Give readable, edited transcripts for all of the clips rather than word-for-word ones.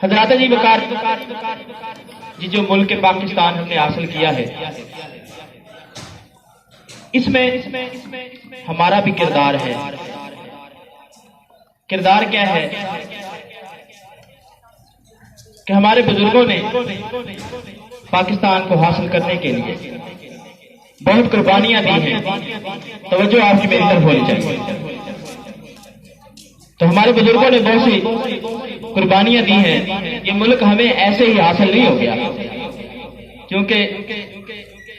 حضرات جی وقار جی جو ملک پاکستان ہم نے حاصل کیا ہے اس میں ہمارا بھی کردار ہے۔ کردار کیا ہے کہ ہمارے بزرگوں نے پاکستان کو حاصل کرنے کے لیے بہت قربانیاں دی ہیں۔ توجہ آپ کی میری طرف ہونی چاہیے۔ تو ہمارے بزرگوں نے بہت سی قربانیاں دی ہیں۔ یہ ملک ہمیں ایسے ہی حاصل نہیں ہو گیا، کیونکہ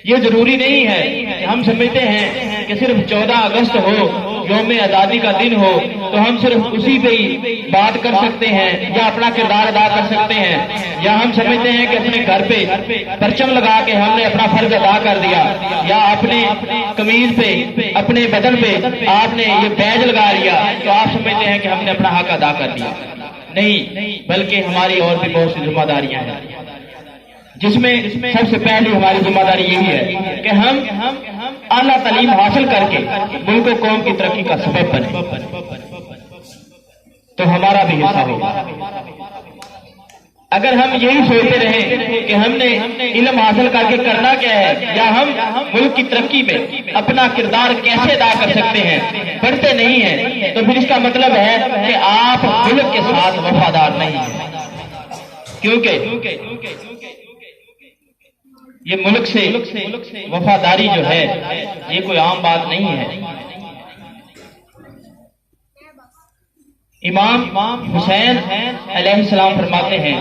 یہ ضروری نہیں ہے کہ ہم سمجھتے ہیں کہ صرف 14 اگست ہو، یوم آزادی کا دن ہو تو ہم صرف اسی پہ ہی بات کر سکتے ہیں یا اپنا کردار ادا کر سکتے ہیں، یا ہم سمجھتے ہیں کہ اپنے گھر پہ پرچم لگا کے ہم نے اپنا فرض ادا کر دیا، یا اپنے قمیض پہ اپنے بدن پہ آپ نے یہ بیج لگا لیا تو آپ سمجھتے ہیں کہ ہم نے اپنا حق ادا کر دیا۔ نہیں، بلکہ ہماری اور بھی بہت سی ذمہ داریاں ہیں، جس میں سب سے پہلی ہماری ذمہ داری یہی ہے کہ ہم اعلیٰ تعلیم حاصل کر کے ملک و قوم کی ترقی کا سبب بنے، تو ہمارا بھی حصہ ہوگا۔ اگر ہم یہی سوچتے رہیں کہ ہم نے علم حاصل کر کے کرنا کیا ہے، یا ہم ملک کی ترقی میں اپنا کردار کیسے ادا کر سکتے ہیں، پڑھتے نہیں ہیں، تو پھر اس کا مطلب ہے کہ آپ ملک کے ساتھ وفادار نہیں ہیں، کیونکہ یہ ملک سے وفاداری جو ہے یہ کوئی عام بات نہیں ہے۔ امام حسین علیہ السلام فرماتے ہیں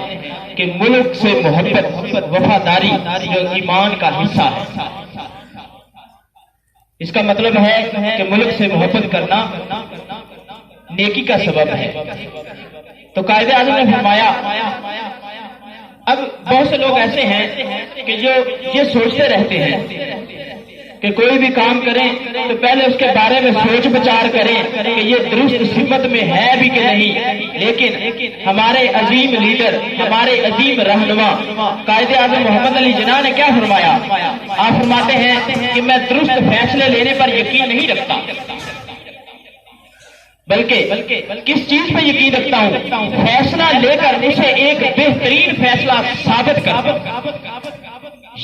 کہ ملک سے محبت، وفاداری جو ایمان کا حصہ ہے۔ اس کا مطلب ہے کہ ملک سے محبت کرنا نیکی کا سبب ہے۔ تو قائد اعظم نے فرمایا، اب بہت سے لوگ ایسے ہیں کہ جو یہ سوچتے رہتے ہیں کہ کوئی بھی کام کریں تو پہلے اس کے بارے میں سوچ بچار کریں کہ یہ درست سمت میں ہے بھی کہ نہیں، لیکن ہمارے عظیم لیڈر، ہمارے عظیم رہنما قائد اعظم محمد علی جناح نے کیا فرمایا؟ آپ فرماتے ہیں کہ میں درست فیصلے لینے پر یقین نہیں رکھتا، بلکہ کس چیز پہ یقین رکھتا ہوں؟ فیصلہ لے کر اسے ایک بہترین فیصلہ ثابت کر،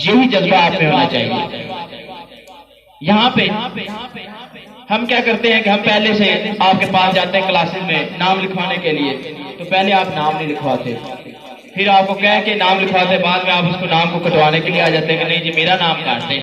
یہی جذبہ آپ میں ہونا چاہیے۔ یہاں پہ ہم کیا کرتے ہیں کہ ہم پہلے سے آپ کے پاس جاتے ہیں کلاسز میں نام لکھوانے کے لیے، تو پہلے آپ نام نہیں لکھواتے، پھر آپ کو کہہ کے نام لکھواتے، بعد میں آپ اس کو نام کو کٹوانے کے لیے آ جاتے ہیں کہ نہیں جی میرا نام کاٹتے ہیں۔